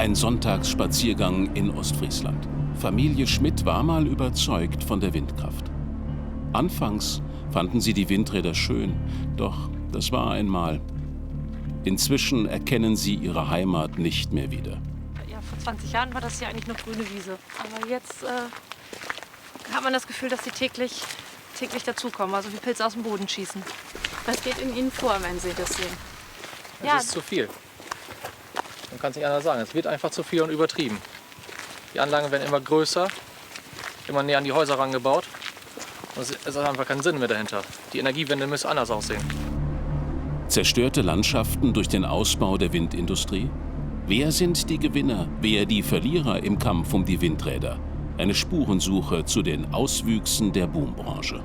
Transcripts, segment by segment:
Ein Sonntagsspaziergang in Ostfriesland. Familie Schmidt war mal überzeugt von der Windkraft. Anfangs fanden sie die Windräder schön, doch das war einmal. Inzwischen erkennen sie ihre Heimat nicht mehr wieder. Ja, vor 20 Jahren war das hier eigentlich noch grüne Wiese. Aber jetzt hat man das Gefühl, dass sie täglich dazukommen, also wie Pilze aus dem Boden schießen. Was geht in Ihnen vor, wenn Sie das sehen? Es ist zu viel. Man kann es nicht anders sagen. Es wird einfach zu viel und übertrieben. Die Anlagen werden immer größer, immer näher an die Häuser rangebaut. Und es ist einfach keinen Sinn mehr dahinter. Die Energiewende müsste anders aussehen. Zerstörte Landschaften durch den Ausbau der Windindustrie? Wer sind die Gewinner, wer die Verlierer im Kampf um die Windräder? Eine Spurensuche zu den Auswüchsen der Boombranche.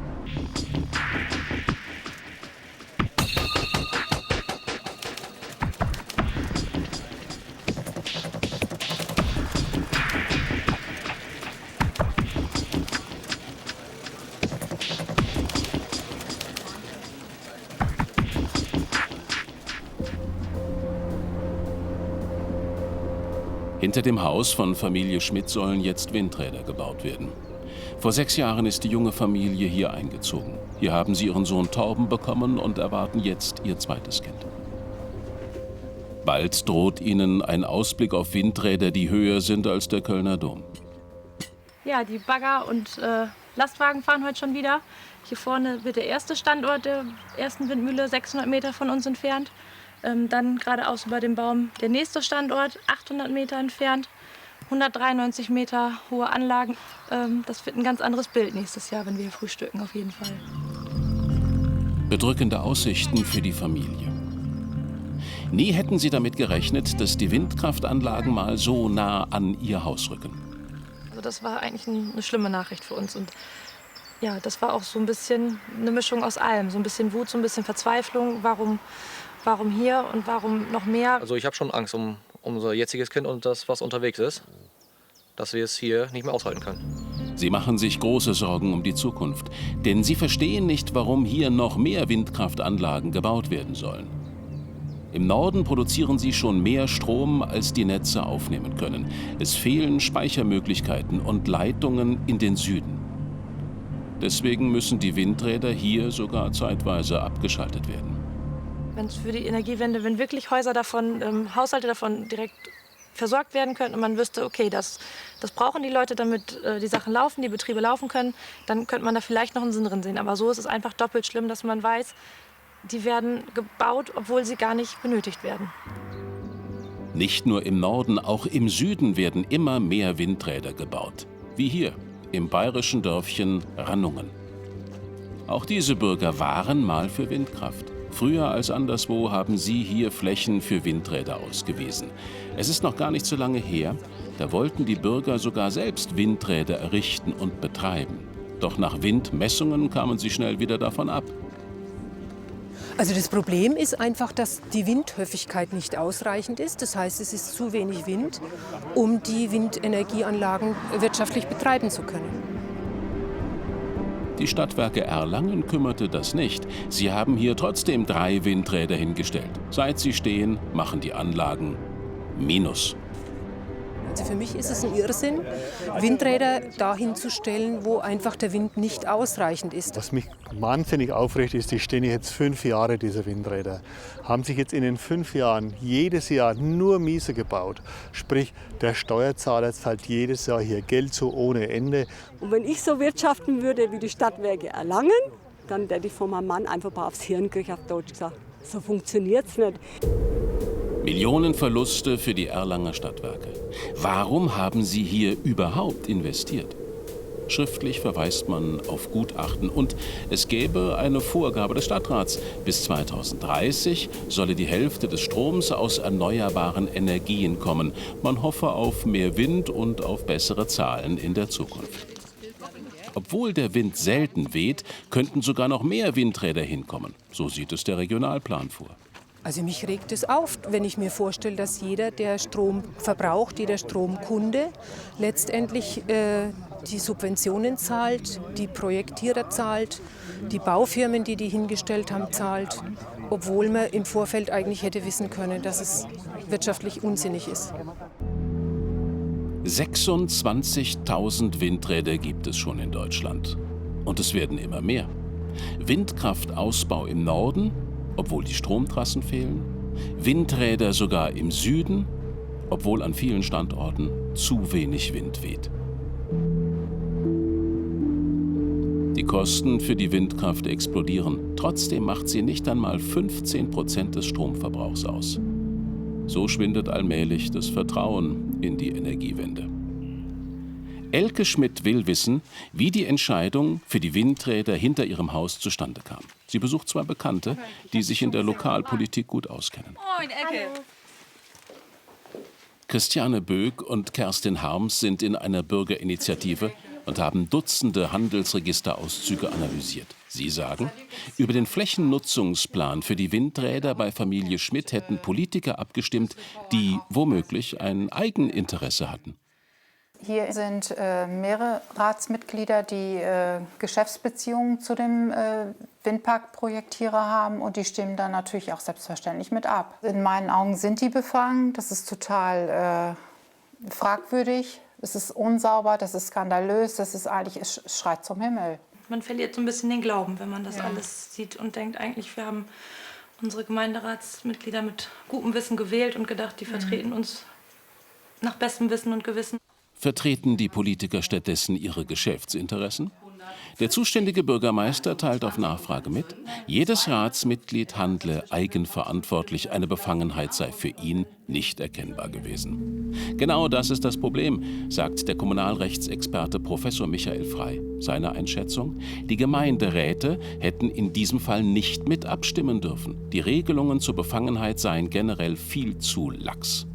Hinter dem Haus von Familie Schmidt sollen jetzt Windräder gebaut werden. Vor 6 Jahren ist die junge Familie hier eingezogen. Hier haben sie ihren Sohn Torben bekommen und erwarten jetzt ihr zweites Kind. Bald droht ihnen ein Ausblick auf Windräder, die höher sind als der Kölner Dom. Ja, die Bagger und Lastwagen fahren heute schon wieder. Hier vorne wird der erste Standort der ersten Windmühle 600 Meter von uns entfernt. Dann geradeaus über dem Baum der nächste Standort, 800 Meter entfernt, 193 Meter hohe Anlagen. Das wird ein ganz anderes Bild nächstes Jahr, wenn wir hier frühstücken, auf jeden Fall. Bedrückende Aussichten für die Familie. Nie hätten sie damit gerechnet, dass die Windkraftanlagen mal so nah an ihr Haus rücken. Also das war eigentlich eine schlimme Nachricht für uns. Und ja, das war auch so ein bisschen eine Mischung aus allem. So ein bisschen Wut, so ein bisschen Verzweiflung. Warum hier und warum noch mehr? Also ich habe schon Angst um unser jetziges Kind und das, was unterwegs ist, dass wir es hier nicht mehr aushalten können. Sie machen sich große Sorgen um die Zukunft, denn sie verstehen nicht, warum hier noch mehr Windkraftanlagen gebaut werden sollen. Im Norden produzieren sie schon mehr Strom, als die Netze aufnehmen können. Es fehlen Speichermöglichkeiten und Leitungen in den Süden. Deswegen müssen die Windräder hier sogar zeitweise abgeschaltet werden. Wenn es für die Energiewende, wenn wirklich Häuser davon, Haushalte davon direkt versorgt werden könnten und man wüsste, okay, das brauchen die Leute, damit die Sachen laufen, die Betriebe laufen können, dann könnte man da vielleicht noch einen Sinn drin sehen. Aber so ist es einfach doppelt schlimm, dass man weiß, die werden gebaut, obwohl sie gar nicht benötigt werden. Nicht nur im Norden, auch im Süden werden immer mehr Windräder gebaut. Wie hier, im bayerischen Dörfchen Rannungen. Auch diese Bürger waren mal für Windkraft. Früher als anderswo haben sie hier Flächen für Windräder ausgewiesen. Es ist noch gar nicht so lange her, da wollten die Bürger sogar selbst Windräder errichten und betreiben. Doch nach Windmessungen kamen sie schnell wieder davon ab. Also das Problem ist einfach, dass die Windhäufigkeit nicht ausreichend ist. Das heißt, es ist zu wenig Wind, um die Windenergieanlagen wirtschaftlich betreiben zu können. Die Stadtwerke Erlangen kümmerte das nicht. Sie haben hier trotzdem 3 Windräder hingestellt. Seit sie stehen, machen die Anlagen Minus. Also für mich ist es ein Irrsinn, Windräder dahin zu stellen, wo einfach der Wind nicht ausreichend ist. Was mich wahnsinnig aufregt, ist, die stehen jetzt 5 Jahre, diese Windräder. Haben sich jetzt in den 5 Jahren jedes Jahr nur miese gebaut. Sprich, der Steuerzahler zahlt jedes Jahr hier Geld so ohne Ende. Und wenn ich so wirtschaften würde wie die Stadtwerke Erlangen, dann hätte ich von meinem Mann einfach mal aufs Hirn gekriegt, auf Deutsch gesagt. So funktioniert es nicht. Millionenverluste für die Erlanger Stadtwerke. Warum haben sie hier überhaupt investiert? Schriftlich verweist man auf Gutachten und es gäbe eine Vorgabe des Stadtrats. Bis 2030 solle die Hälfte des Stroms aus erneuerbaren Energien kommen. Man hoffe auf mehr Wind und auf bessere Zahlen in der Zukunft. Obwohl der Wind selten weht, könnten sogar noch mehr Windräder hinkommen. So sieht es der Regionalplan vor. Also mich regt es auf, wenn ich mir vorstelle, dass jeder, der Strom verbraucht, jeder Stromkunde, letztendlich die Subventionen zahlt, die Projektierer zahlt, die Baufirmen, die hingestellt haben, zahlt, obwohl man im Vorfeld eigentlich hätte wissen können, dass es wirtschaftlich unsinnig ist. 26.000 Windräder gibt es schon in Deutschland. Und es werden immer mehr. Windkraftausbau im Norden, obwohl die Stromtrassen fehlen. Windräder sogar im Süden, obwohl an vielen Standorten zu wenig Wind weht. Die Kosten für die Windkraft explodieren. Trotzdem macht sie nicht einmal 15% des Stromverbrauchs aus. So schwindet allmählich das Vertrauen in die Energiewende. Elke Schmidt will wissen, wie die Entscheidung für die Windräder hinter ihrem Haus zustande kam. Sie besucht zwei Bekannte, die sich in der Lokalpolitik gut auskennen. Moin, Elke. Christiane Böck und Kerstin Harms sind in einer Bürgerinitiative und haben Dutzende Handelsregisterauszüge analysiert. Sie sagen, über den Flächennutzungsplan für die Windräder bei Familie Schmidt hätten Politiker abgestimmt, die womöglich ein Eigeninteresse hatten. Hier sind mehrere Ratsmitglieder, die Geschäftsbeziehungen zu dem Windparkprojektierer haben und die stimmen dann natürlich auch selbstverständlich mit ab. In meinen Augen sind die befangen, das ist total fragwürdig, es ist unsauber, das ist skandalös, das ist eigentlich, es schreit zum Himmel. Man verliert so ein bisschen den Glauben, wenn man das alles sieht und denkt, eigentlich, wir haben unsere Gemeinderatsmitglieder mit gutem Wissen gewählt und gedacht, die vertreten uns nach bestem Wissen und Gewissen. Vertreten die Politiker stattdessen ihre Geschäftsinteressen? Der zuständige Bürgermeister teilt auf Nachfrage mit, jedes Ratsmitglied handle eigenverantwortlich, eine Befangenheit sei für ihn nicht erkennbar gewesen. Genau das ist das Problem, sagt der Kommunalrechtsexperte Professor Michael Frey. Seine Einschätzung: Die Gemeinderäte hätten in diesem Fall nicht mit abstimmen dürfen. Die Regelungen zur Befangenheit seien generell viel zu lax.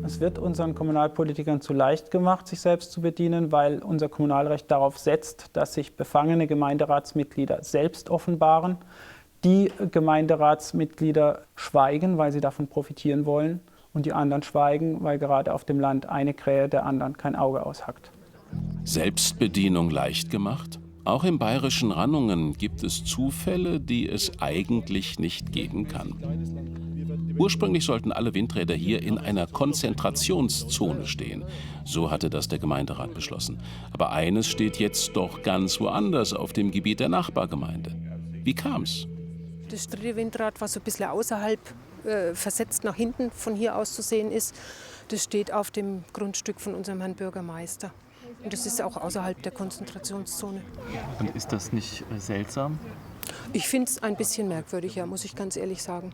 Es wird unseren Kommunalpolitikern zu leicht gemacht, sich selbst zu bedienen, weil unser Kommunalrecht darauf setzt, dass sich befangene Gemeinderatsmitglieder selbst offenbaren. Die Gemeinderatsmitglieder schweigen, weil sie davon profitieren wollen. Und die anderen schweigen, weil gerade auf dem Land eine Krähe der anderen kein Auge aushackt. Selbstbedienung leicht gemacht? Auch im bayerischen Rannungen gibt es Zufälle, die es eigentlich nicht geben kann. Ursprünglich sollten alle Windräder hier in einer Konzentrationszone stehen. So hatte das der Gemeinderat beschlossen. Aber eines steht jetzt doch ganz woanders, auf dem Gebiet der Nachbargemeinde. Wie kam's? Das dritte Windrad, was so ein bisschen außerhalb versetzt nach hinten von hier aus zu sehen ist, das steht auf dem Grundstück von unserem Herrn Bürgermeister. Und das ist auch außerhalb der Konzentrationszone. Und ist das nicht seltsam? Ich finde es ein bisschen merkwürdig, ja, muss ich ganz ehrlich sagen.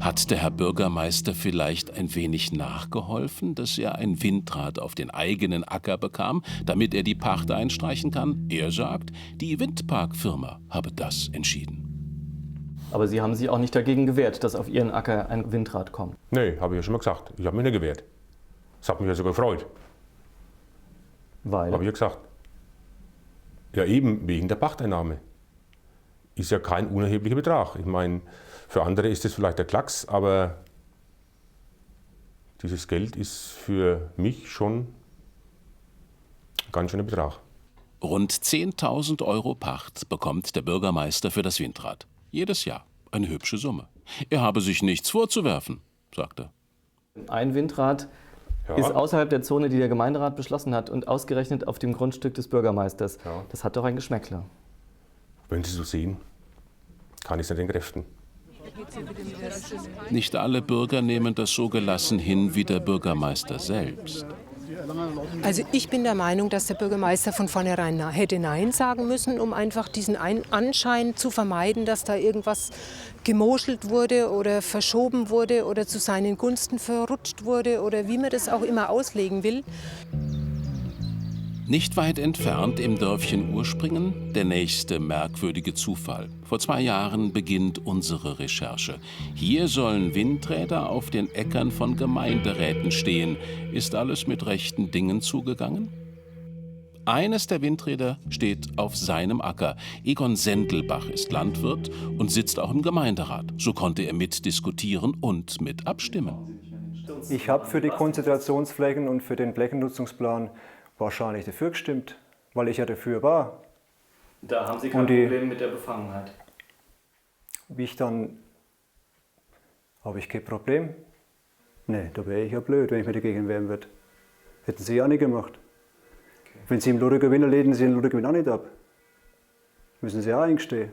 Hat der Herr Bürgermeister vielleicht ein wenig nachgeholfen, dass er ein Windrad auf den eigenen Acker bekam, damit er die Pacht einstreichen kann? Er sagt, die Windparkfirma habe das entschieden. Aber Sie haben sich auch nicht dagegen gewehrt, dass auf Ihren Acker ein Windrad kommt? Nee, habe ich ja schon mal gesagt. Ich habe mich nicht gewehrt. Das hat mich ja sogar gefreut. Weil? Habe ich ja gesagt. Ja, eben wegen der Pachteinnahme. Ist ja kein unerheblicher Betrag. Ich meine, für andere ist es vielleicht der Klacks, aber dieses Geld ist für mich schon ein ganz schöner Betrag. Rund 10.000 € Pacht bekommt der Bürgermeister für das Windrad. Jedes Jahr eine hübsche Summe. Er habe sich nichts vorzuwerfen, sagt er. Ein Windrad ist außerhalb der Zone, die der Gemeinderat beschlossen hat und ausgerechnet auf dem Grundstück des Bürgermeisters. Ja. Das hat doch ein Geschmäckler. Wenn Sie so sehen, kann ich es nicht entkräften. Nicht alle Bürger nehmen das so gelassen hin wie der Bürgermeister selbst. Also ich bin der Meinung, dass der Bürgermeister von vornherein hätte Nein sagen müssen, um einfach diesen Anschein zu vermeiden, dass da irgendwas gemoschelt wurde oder verschoben wurde oder zu seinen Gunsten verrutscht wurde oder wie man das auch immer auslegen will. Nicht weit entfernt im Dörfchen Urspringen der nächste merkwürdige Zufall. Vor 2 Jahren beginnt unsere Recherche. Hier sollen Windräder auf den Äckern von Gemeinderäten stehen. Ist alles mit rechten Dingen zugegangen? Eines der Windräder steht auf seinem Acker. Egon Sendelbach ist Landwirt und sitzt auch im Gemeinderat. So konnte er mitdiskutieren und mit abstimmen. Ich habe für die Konzentrationsflächen und für den Flächennutzungsplan wahrscheinlich dafür gestimmt, weil ich ja dafür war. Da haben Sie kein Problem mit der Befangenheit? Habe ich kein Problem. Nee, da wäre ich ja blöd, wenn ich mich dagegen wehren würde. Hätten sie ja nicht gemacht. Wenn sie im Lottogewinn lehnen sie den Lottogewinn auch nicht ab. Müssen sie auch eingestehen.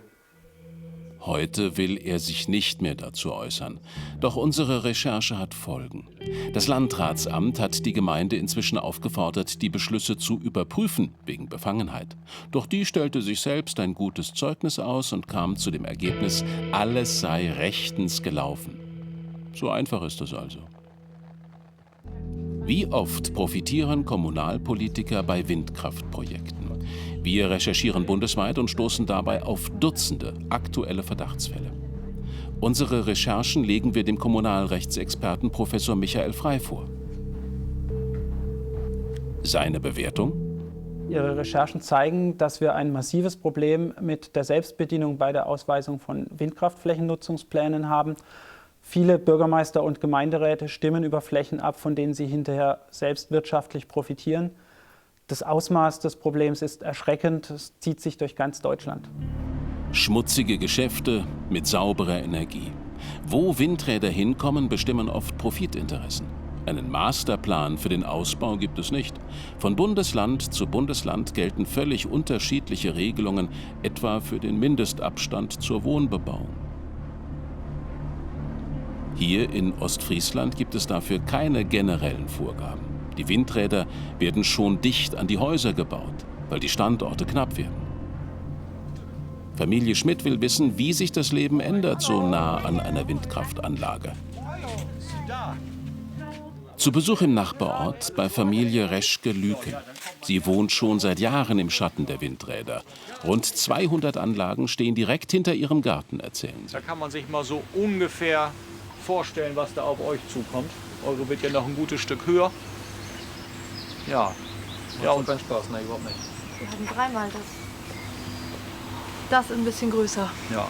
Heute will er sich nicht mehr dazu äußern. Doch unsere Recherche hat Folgen. Das Landratsamt hat die Gemeinde inzwischen aufgefordert, die Beschlüsse zu überprüfen wegen Befangenheit. Doch die stellte sich selbst ein gutes Zeugnis aus und kam zu dem Ergebnis, alles sei rechtens gelaufen. So einfach ist es also. Wie oft profitieren Kommunalpolitiker bei Windkraftprojekten? Wir recherchieren bundesweit und stoßen dabei auf Dutzende aktuelle Verdachtsfälle. Unsere Recherchen legen wir dem Kommunalrechtsexperten Professor Michael Frey vor. Seine Bewertung? Ihre Recherchen zeigen, dass wir ein massives Problem mit der Selbstbedienung bei der Ausweisung von Windkraftflächennutzungsplänen haben. Viele Bürgermeister und Gemeinderäte stimmen über Flächen ab, von denen sie hinterher selbst wirtschaftlich profitieren. Das Ausmaß des Problems ist erschreckend, es zieht sich durch ganz Deutschland. Schmutzige Geschäfte mit sauberer Energie. Wo Windräder hinkommen, bestimmen oft Profitinteressen. Einen Masterplan für den Ausbau gibt es nicht. Von Bundesland zu Bundesland gelten völlig unterschiedliche Regelungen, etwa für den Mindestabstand zur Wohnbebauung. Hier in Ostfriesland gibt es dafür keine generellen Vorgaben. Die Windräder werden schon dicht an die Häuser gebaut, weil die Standorte knapp werden. Familie Schmidt will wissen, wie sich das Leben ändert, so nah an einer Windkraftanlage. Zu Besuch im Nachbarort bei Familie Reschke-Lüken. Sie wohnt schon seit Jahren im Schatten der Windräder. Rund 200 Anlagen stehen direkt hinter ihrem Garten, erzählen sie. Da kann man sich mal so ungefähr vorstellen, was da auf euch zukommt. Eure wird ja noch ein gutes Stück höher. Ja, ja, und keinen Spaß, nein, überhaupt nicht. Wir haben dreimal das ein bisschen größer. Ja.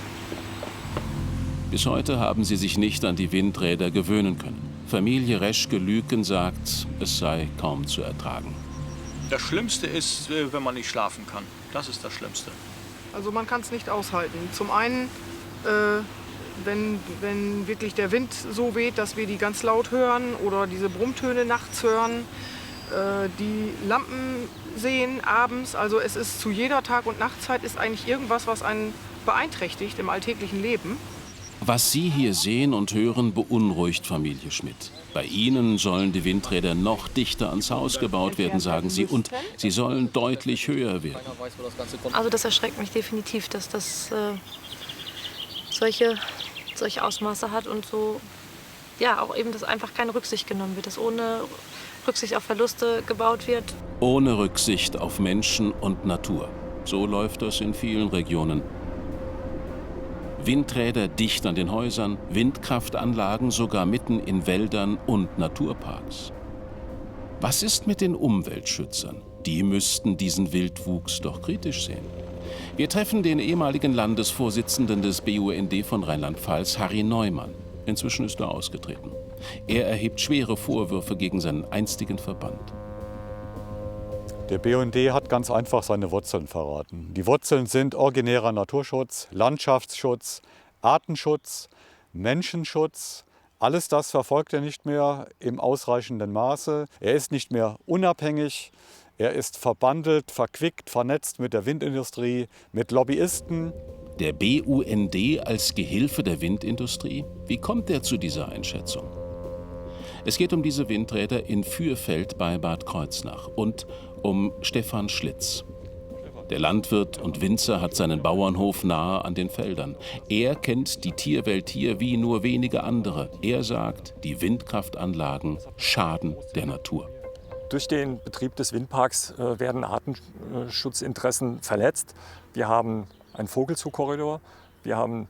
Bis heute haben sie sich nicht an die Windräder gewöhnen können. Familie Reschke-Lüken sagt, es sei kaum zu ertragen. Das Schlimmste ist, wenn man nicht schlafen kann. Das ist das Schlimmste. Also man kann es nicht aushalten. Zum einen, wenn wirklich der Wind so weht, dass wir die ganz laut hören oder diese Brummtöne nachts hören, die Lampen sehen abends. Also es ist zu jeder Tag- und Nachtzeit ist eigentlich irgendwas, was einen beeinträchtigt im alltäglichen Leben. Was Sie hier sehen und hören, beunruhigt Familie Schmidt. Bei ihnen sollen die Windräder noch dichter ans Haus gebaut werden, sagen sie, und sie sollen deutlich höher werden. Also das erschreckt mich definitiv, dass das solche Ausmaße hat und so, ja, auch eben, dass einfach keine Rücksicht genommen wird, dass ohne Rücksicht auf Verluste gebaut wird. Ohne Rücksicht auf Menschen und Natur. So läuft das in vielen Regionen. Windräder dicht an den Häusern, Windkraftanlagen sogar mitten in Wäldern und Naturparks. Was ist mit den Umweltschützern? Die müssten diesen Wildwuchs doch kritisch sehen. Wir treffen den ehemaligen Landesvorsitzenden des BUND von Rheinland-Pfalz, Harry Neumann. Inzwischen ist er ausgetreten. Er erhebt schwere Vorwürfe gegen seinen einstigen Verband. Der BUND hat ganz einfach seine Wurzeln verraten. Die Wurzeln sind originärer Naturschutz, Landschaftsschutz, Artenschutz, Menschenschutz. Alles das verfolgt er nicht mehr im ausreichenden Maße. Er ist nicht mehr unabhängig. Er ist verbandelt, verquickt, vernetzt mit der Windindustrie, mit Lobbyisten. Der BUND als Gehilfe der Windindustrie? Wie kommt er zu dieser Einschätzung? Es geht um diese Windräder in Fürfeld bei Bad Kreuznach und um Stefan Schlitz. Der Landwirt und Winzer hat seinen Bauernhof nahe an den Feldern. Er kennt die Tierwelt hier wie nur wenige andere. Er sagt, die Windkraftanlagen schaden der Natur. Durch den Betrieb des Windparks werden Artenschutzinteressen verletzt. Wir haben einen Vogelzugkorridor, wir haben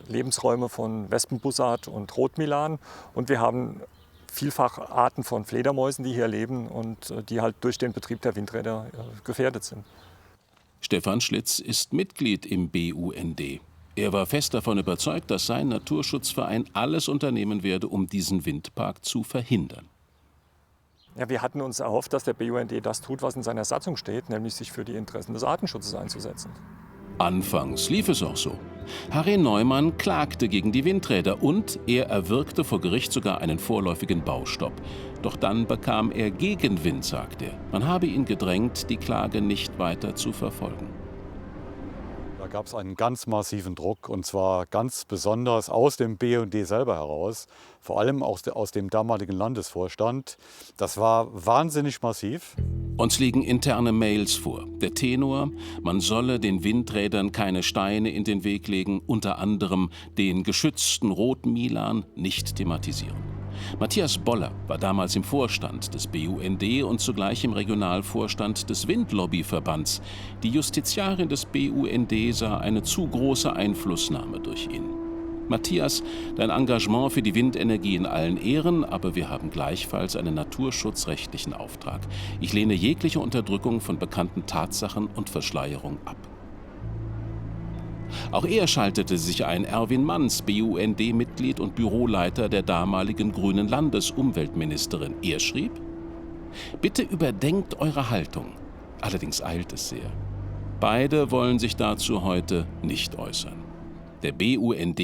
Lebensräume von Wespenbussard und Rotmilan und wir haben vielfach Arten von Fledermäusen, die hier leben und die halt durch den Betrieb der Windräder gefährdet sind. Stefan Schlitz ist Mitglied im BUND. Er war fest davon überzeugt, dass sein Naturschutzverein alles unternehmen werde, um diesen Windpark zu verhindern. Ja, wir hatten uns erhofft, dass der BUND das tut, was in seiner Satzung steht, nämlich sich für die Interessen des Artenschutzes einzusetzen. Anfangs lief es auch so. Harry Neumann klagte gegen die Windräder und er erwirkte vor Gericht sogar einen vorläufigen Baustopp. Doch dann bekam er Gegenwind, sagt er. Man habe ihn gedrängt, die Klage nicht weiter zu verfolgen. Da gab es einen ganz massiven Druck, und zwar ganz besonders aus dem BUND selber heraus, vor allem aus dem damaligen Landesvorstand. Das war wahnsinnig massiv. Uns liegen interne Mails vor. Der Tenor, man solle den Windrädern keine Steine in den Weg legen, unter anderem den geschützten Rotmilan nicht thematisieren. Matthias Boller war damals im Vorstand des BUND und zugleich im Regionalvorstand des Windlobbyverbands. Die Justiziarin des BUND sah eine zu große Einflussnahme durch ihn. Matthias, dein Engagement für die Windenergie in allen Ehren, aber wir haben gleichfalls einen naturschutzrechtlichen Auftrag. Ich lehne jegliche Unterdrückung von bekannten Tatsachen und Verschleierung ab. Auch er schaltete sich ein, Erwin Manns, BUND-Mitglied und Büroleiter der damaligen grünen Landesumweltministerin. Er schrieb: Bitte überdenkt eure Haltung. Allerdings eilt es sehr. Beide wollen sich dazu heute nicht äußern. Der BUND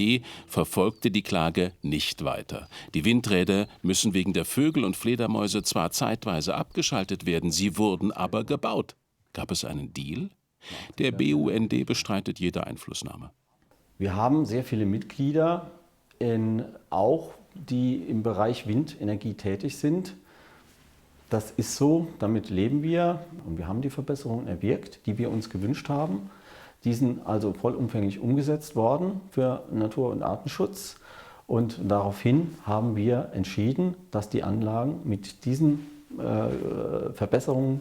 verfolgte die Klage nicht weiter. Die Windräder müssen wegen der Vögel und Fledermäuse zwar zeitweise abgeschaltet werden, sie wurden aber gebaut. Gab es einen Deal? Der BUND bestreitet jede Einflussnahme. Wir haben sehr viele Mitglieder, auch die im Bereich Windenergie tätig sind. Das ist so, damit leben wir und wir haben die Verbesserungen erwirkt, die wir uns gewünscht haben. Die sind also vollumfänglich umgesetzt worden für Natur- und Artenschutz. Und daraufhin haben wir entschieden, dass die Anlagen mit diesen Verbesserungen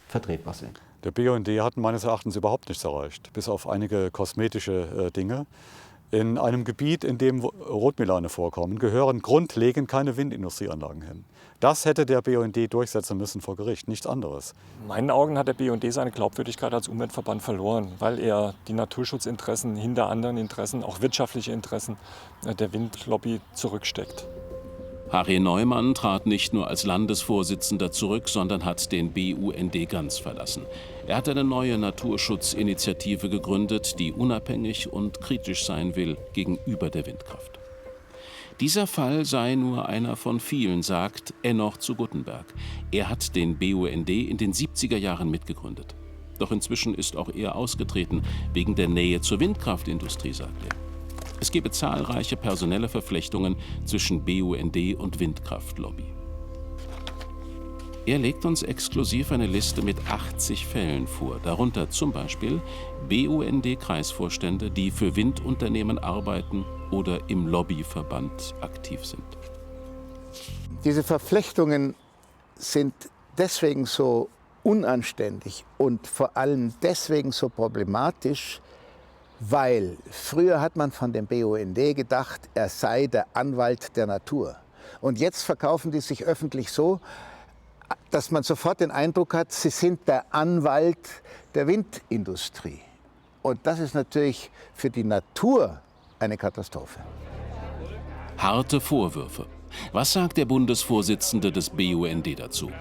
vertretbar sind. Der BUND hat meines Erachtens überhaupt nichts erreicht, bis auf einige kosmetische Dinge. In einem Gebiet, in dem Rotmilane vorkommen, gehören grundlegend keine Windindustrieanlagen hin. Das hätte der BUND durchsetzen müssen vor Gericht, nichts anderes. In meinen Augen hat der BUND seine Glaubwürdigkeit als Umweltverband verloren, weil er die Naturschutzinteressen hinter anderen Interessen, auch wirtschaftliche Interessen der Windlobby zurücksteckt. Harry Neumann trat nicht nur als Landesvorsitzender zurück, sondern hat den BUND ganz verlassen. Er hat eine neue Naturschutzinitiative gegründet, die unabhängig und kritisch sein will gegenüber der Windkraft. Dieser Fall sei nur einer von vielen, sagt Enoch zu Guttenberg. Er hat den BUND in den 70er Jahren mitgegründet. Doch inzwischen ist auch er ausgetreten, wegen der Nähe zur Windkraftindustrie, sagt er. Es gebe zahlreiche personelle Verflechtungen zwischen BUND und Windkraftlobby. Er legt uns exklusiv eine Liste mit 80 Fällen vor, darunter zum Beispiel BUND-Kreisvorstände, die für Windunternehmen arbeiten oder im Lobbyverband aktiv sind. Diese Verflechtungen sind deswegen so unanständig und vor allem deswegen so problematisch, weil früher hat man von dem BUND gedacht, er sei der Anwalt der Natur. Und jetzt verkaufen die sich öffentlich so, dass man sofort den Eindruck hat, sie sind der Anwalt der Windindustrie. Und das ist natürlich für die Natur eine Katastrophe. Harte Vorwürfe. Was sagt der Bundesvorsitzende des BUND dazu?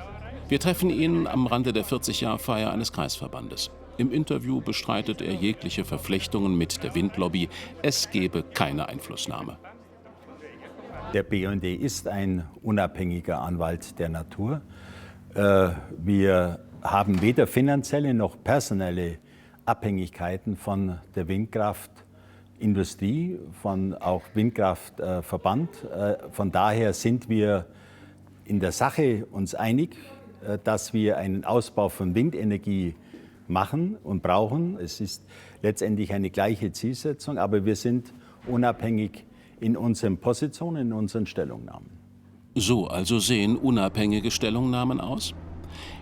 Wir treffen ihn am Rande der 40-Jahr-Feier eines Kreisverbandes. Im Interview bestreitet er jegliche Verflechtungen mit der Windlobby. Es gebe keine Einflussnahme. Der BUND ist ein unabhängiger Anwalt der Natur. Wir haben weder finanzielle noch personelle Abhängigkeiten von der Windkraftindustrie, von auch Windkraftverband. Von daher sind wir in der Sache uns einig, dass wir einen Ausbau von Windenergie machen und brauchen. Es ist letztendlich eine gleiche Zielsetzung, aber wir sind unabhängig in unseren Positionen, in unseren Stellungnahmen. So also sehen unabhängige Stellungnahmen aus?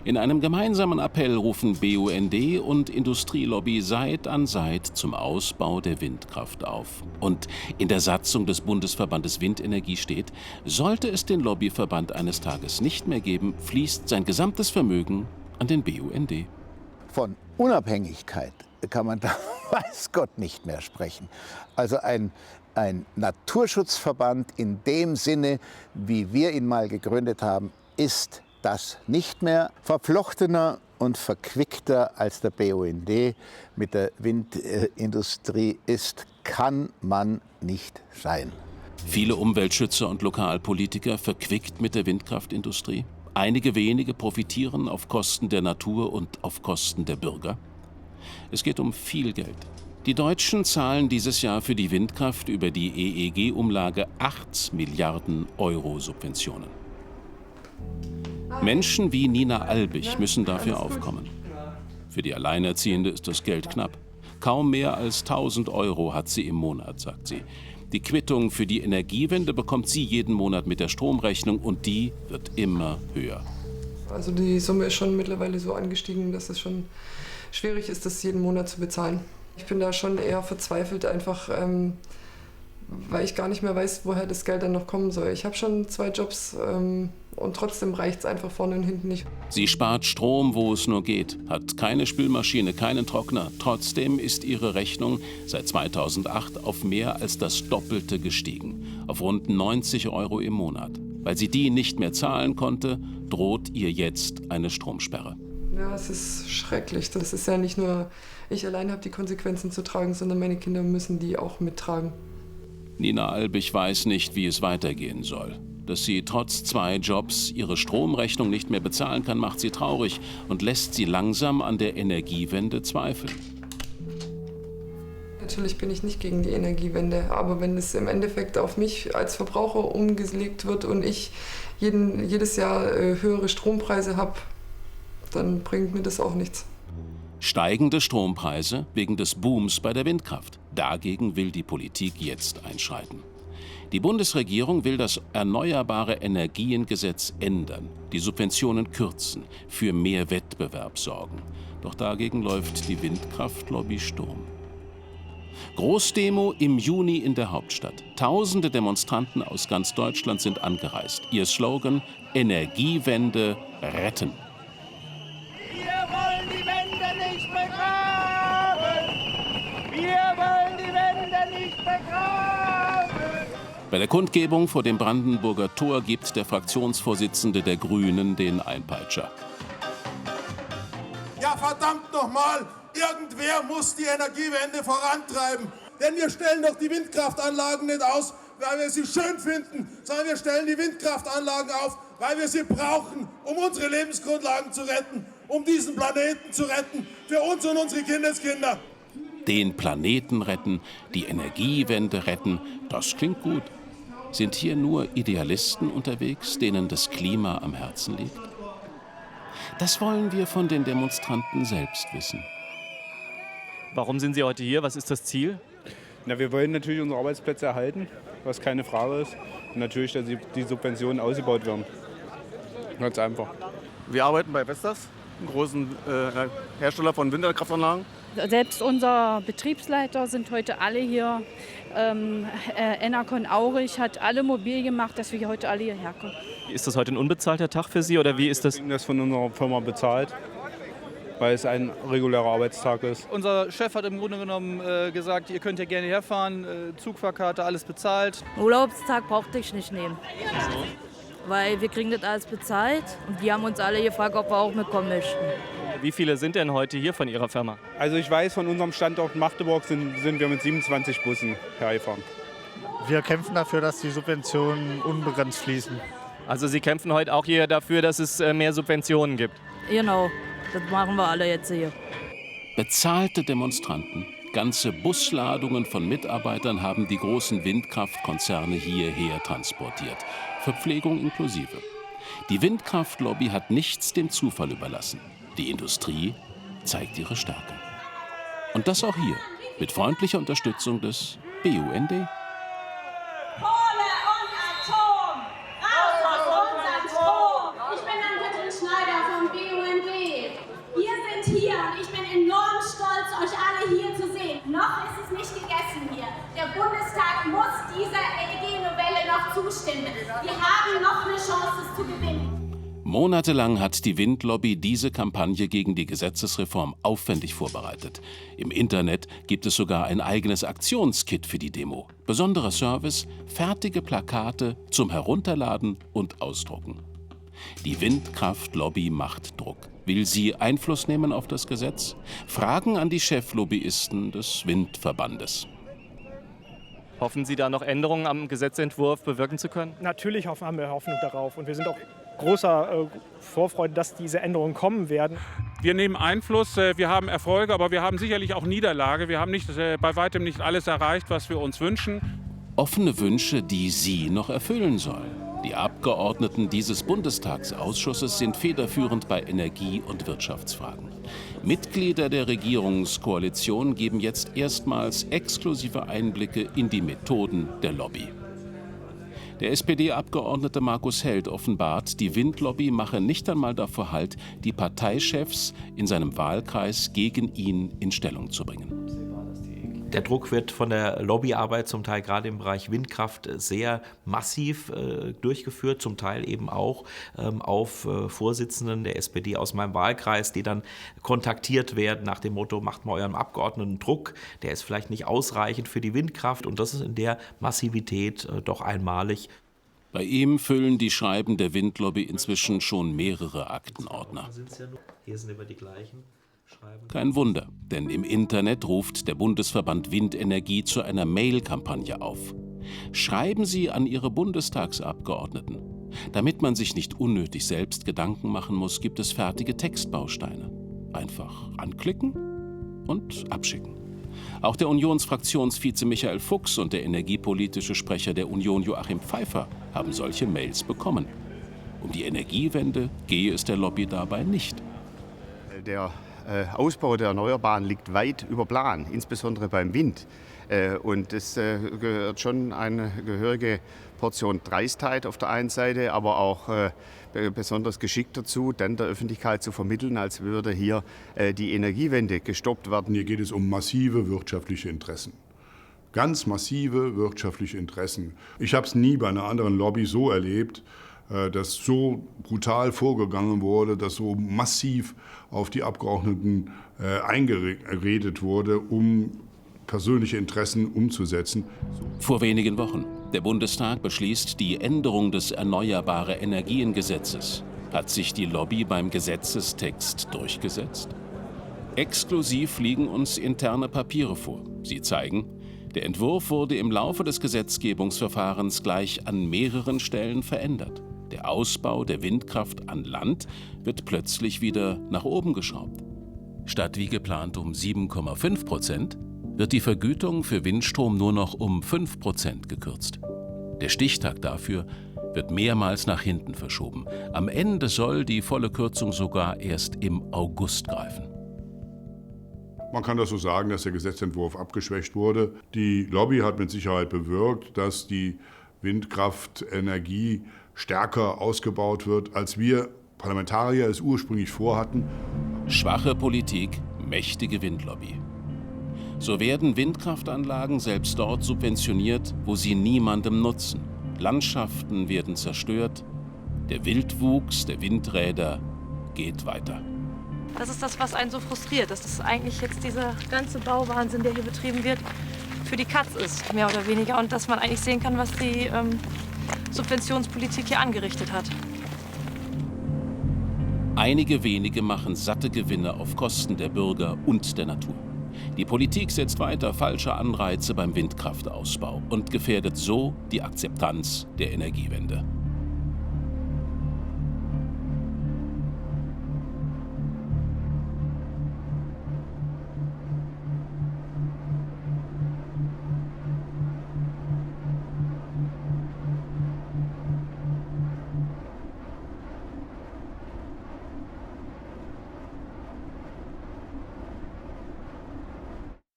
In einem gemeinsamen Appell rufen BUND und Industrielobby Seit an Seit zum Ausbau der Windkraft auf. Und in der Satzung des Bundesverbandes Windenergie steht, sollte es den Lobbyverband eines Tages nicht mehr geben, fließt sein gesamtes Vermögen an den BUND. Von Unabhängigkeit kann man da, weiß Gott, nicht mehr sprechen. Also ein Naturschutzverband in dem Sinne, wie wir ihn mal gegründet haben, ist das nicht mehr. Verflochtener und verquickter als der BUND mit der Windindustrie ist, kann man nicht sein. Viele Umweltschützer und Lokalpolitiker verquickt mit der Windkraftindustrie. Einige wenige profitieren auf Kosten der Natur und auf Kosten der Bürger. Es geht um viel Geld. Die Deutschen zahlen dieses Jahr für die Windkraft über die EEG-Umlage 8 Milliarden Euro Subventionen. Menschen wie Nina Albig müssen dafür aufkommen. Für die Alleinerziehende ist das Geld knapp. Kaum mehr als 1.000 Euro hat sie im Monat, sagt sie. Die Quittung für die Energiewende bekommt sie jeden Monat mit der Stromrechnung und die wird immer höher. Also die Summe ist schon mittlerweile so angestiegen, dass es schon schwierig ist, das jeden Monat zu bezahlen. Ich bin da schon eher verzweifelt, einfach weil ich gar nicht mehr weiß, woher das Geld dann noch kommen soll. Ich habe schon 2 Jobs und trotzdem reicht es einfach vorne und hinten nicht. Sie spart Strom, wo es nur geht, hat keine Spülmaschine, keinen Trockner. Trotzdem ist ihre Rechnung seit 2008 auf mehr als das Doppelte gestiegen, auf rund 90 Euro im Monat. Weil sie die nicht mehr zahlen konnte, droht ihr jetzt eine Stromsperre. Ja, es ist schrecklich. Das ist ja nicht nur ich allein habe die Konsequenzen zu tragen, sondern meine Kinder müssen die auch mittragen. Nina Albig weiß nicht, wie es weitergehen soll. Dass sie trotz 2 Jobs ihre Stromrechnung nicht mehr bezahlen kann, macht sie traurig und lässt sie langsam an der Energiewende zweifeln. Natürlich bin ich nicht gegen die Energiewende, aber wenn es im Endeffekt auf mich als Verbraucher umgelegt wird und ich jedes Jahr höhere Strompreise habe, dann bringt mir das auch nichts. Steigende Strompreise wegen des Booms bei der Windkraft. Dagegen will die Politik jetzt einschreiten. Die Bundesregierung will das Erneuerbare Energiengesetz ändern, die Subventionen kürzen, für mehr Wettbewerb sorgen. Doch dagegen läuft die Windkraftlobby Sturm. Großdemo im Juni in der Hauptstadt. Tausende Demonstranten aus ganz Deutschland sind angereist. Ihr Slogan: Energiewende retten. Bei der Kundgebung vor dem Brandenburger Tor gibt der Fraktionsvorsitzende der Grünen den Einpeitscher. Ja, verdammt nochmal, irgendwer muss die Energiewende vorantreiben. Denn wir stellen doch die Windkraftanlagen nicht aus, weil wir sie schön finden, sondern wir stellen die Windkraftanlagen auf, weil wir sie brauchen, um unsere Lebensgrundlagen zu retten, um diesen Planeten zu retten, für uns und unsere Kindeskinder. Den Planeten retten, die Energiewende retten, das klingt gut. Sind hier nur Idealisten unterwegs, denen das Klima am Herzen liegt? Das wollen wir von den Demonstranten selbst wissen. Warum sind Sie heute hier? Was ist das Ziel? Na, wir wollen natürlich unsere Arbeitsplätze erhalten, was keine Frage ist. Und natürlich, dass die Subventionen ausgebaut werden. Ganz einfach. Wir arbeiten bei Vestas, einem großen Hersteller von Windkraftanlagen. Selbst unser Betriebsleiter sind heute alle hier. Enercon Aurich hat alle mobil gemacht, dass wir hier heute alle hierher kommen. Ist das heute ein unbezahlter Tag für Sie oder wie ist das? Wir kriegen das von unserer Firma bezahlt, weil es ein regulärer Arbeitstag ist. Unser Chef hat im Grunde genommen gesagt, ihr könnt ja gerne herfahren, Zugfahrkarte, alles bezahlt. Urlaubstag brauchte ich nicht nehmen, weil wir kriegen das alles bezahlt und die haben uns alle gefragt, ob wir auch mitkommen möchten. Wie viele sind denn heute hier von Ihrer Firma? Also ich weiß, von unserem Standort Magdeburg sind wir mit 27 Bussen hergefahren. Wir kämpfen dafür, dass die Subventionen unbegrenzt fließen. Also Sie kämpfen heute auch hier dafür, dass es mehr Subventionen gibt? Genau, das machen wir alle jetzt hier. Bezahlte Demonstranten. Ganze Busladungen von Mitarbeitern haben die großen Windkraftkonzerne hierher transportiert. Verpflegung inklusive. Die Windkraftlobby hat nichts dem Zufall überlassen. Die Industrie zeigt ihre Stärke. Und das auch hier, mit freundlicher Unterstützung des BUND. Kohle und Atom! Raus aus unserem Strom! Ich bin Ann-Kathrin Schneider vom BUND. Wir sind hier und ich bin enorm stolz, euch alle hier zu sehen. Noch ist es nicht gegessen hier. Der Bundestag muss dieser EEG-Novelle noch zustimmen. Wir haben noch eine Chance, es zu gewinnen. Monatelang hat die Windlobby diese Kampagne gegen die Gesetzesreform aufwendig vorbereitet. Im Internet gibt es sogar ein eigenes Aktionskit für die Demo. Besonderer Service, fertige Plakate zum Herunterladen und Ausdrucken. Die Windkraftlobby macht Druck. Will sie Einfluss nehmen auf das Gesetz? Fragen an die Cheflobbyisten des Windverbandes. Hoffen Sie da noch Änderungen am Gesetzentwurf bewirken zu können? Natürlich haben wir Hoffnung darauf und wir sind auch großer Vorfreude, dass diese Änderungen kommen werden. Wir nehmen Einfluss, wir haben Erfolge, aber wir haben sicherlich auch Niederlage. Wir haben bei weitem nicht alles erreicht, was wir uns wünschen. Offene Wünsche, die sie noch erfüllen sollen. Die Abgeordneten dieses Bundestagsausschusses sind federführend bei Energie- und Wirtschaftsfragen. Mitglieder der Regierungskoalition geben jetzt erstmals exklusive Einblicke in die Methoden der Lobby. Der SPD-Abgeordnete Markus Held offenbart, die Windlobby mache nicht einmal davor Halt, die Parteichefs in seinem Wahlkreis gegen ihn in Stellung zu bringen. Der Druck wird von der Lobbyarbeit zum Teil gerade im Bereich Windkraft sehr massiv durchgeführt, zum Teil eben auch auf Vorsitzenden der SPD aus meinem Wahlkreis, die dann kontaktiert werden nach dem Motto, macht mal eurem Abgeordneten Druck, der ist vielleicht nicht ausreichend für die Windkraft, und das ist in der Massivität doch einmalig. Bei ihm füllen die Schreiben der Windlobby inzwischen schon mehrere Aktenordner. Hier sind immer die gleichen. Kein Wunder, denn im Internet ruft der Bundesverband Windenergie zu einer Mail-Kampagne auf. Schreiben Sie an Ihre Bundestagsabgeordneten. Damit man sich nicht unnötig selbst Gedanken machen muss, gibt es fertige Textbausteine. Einfach anklicken und abschicken. Auch der Unionsfraktionsvize Michael Fuchs und der energiepolitische Sprecher der Union Joachim Pfeiffer haben solche Mails bekommen. Um die Energiewende gehe es der Lobby dabei nicht. Der Ausbau der Erneuerbaren liegt weit über Plan, insbesondere beim Wind. Und es gehört schon eine gehörige Portion Dreistheit auf der einen Seite, aber auch besonders geschickt dazu, dann der Öffentlichkeit zu vermitteln, als würde hier die Energiewende gestoppt werden. Hier geht es um massive wirtschaftliche Interessen. Ganz massive wirtschaftliche Interessen. Ich habe es nie bei einer anderen Lobby so erlebt, dass so brutal vorgegangen wurde, dass so massiv auf die Abgeordneten eingeredet wurde, um persönliche Interessen umzusetzen. Vor wenigen Wochen. Der Bundestag beschließt die Änderung des Erneuerbare-Energien-Gesetzes. Hat sich die Lobby beim Gesetzestext durchgesetzt? Exklusiv liegen uns interne Papiere vor. Sie zeigen, der Entwurf wurde im Laufe des Gesetzgebungsverfahrens gleich an mehreren Stellen verändert. Der Ausbau der Windkraft an Land wird plötzlich wieder nach oben geschraubt. Statt wie geplant um 7,5% wird die Vergütung für Windstrom nur noch um 5% gekürzt. Der Stichtag dafür wird mehrmals nach hinten verschoben. Am Ende soll die volle Kürzung sogar erst im August greifen. Man kann das so sagen, dass der Gesetzentwurf abgeschwächt wurde. Die Lobby hat mit Sicherheit bewirkt, dass die Windkraftenergie stärker ausgebaut wird, als wir Parlamentarier es ursprünglich vorhatten. Schwache Politik, mächtige Windlobby. So werden Windkraftanlagen selbst dort subventioniert, wo sie niemandem nutzen. Landschaften werden zerstört. Der Wildwuchs der Windräder geht weiter. Das ist das, was einen so frustriert, dass das eigentlich jetzt dieser ganze Bauwahnsinn, der hier betrieben wird, für die Katz ist, mehr oder weniger. Und dass man eigentlich sehen kann, was die Subventionspolitik hier angerichtet hat. Einige wenige machen satte Gewinne auf Kosten der Bürger und der Natur. Die Politik setzt weiter falsche Anreize beim Windkraftausbau und gefährdet so die Akzeptanz der Energiewende.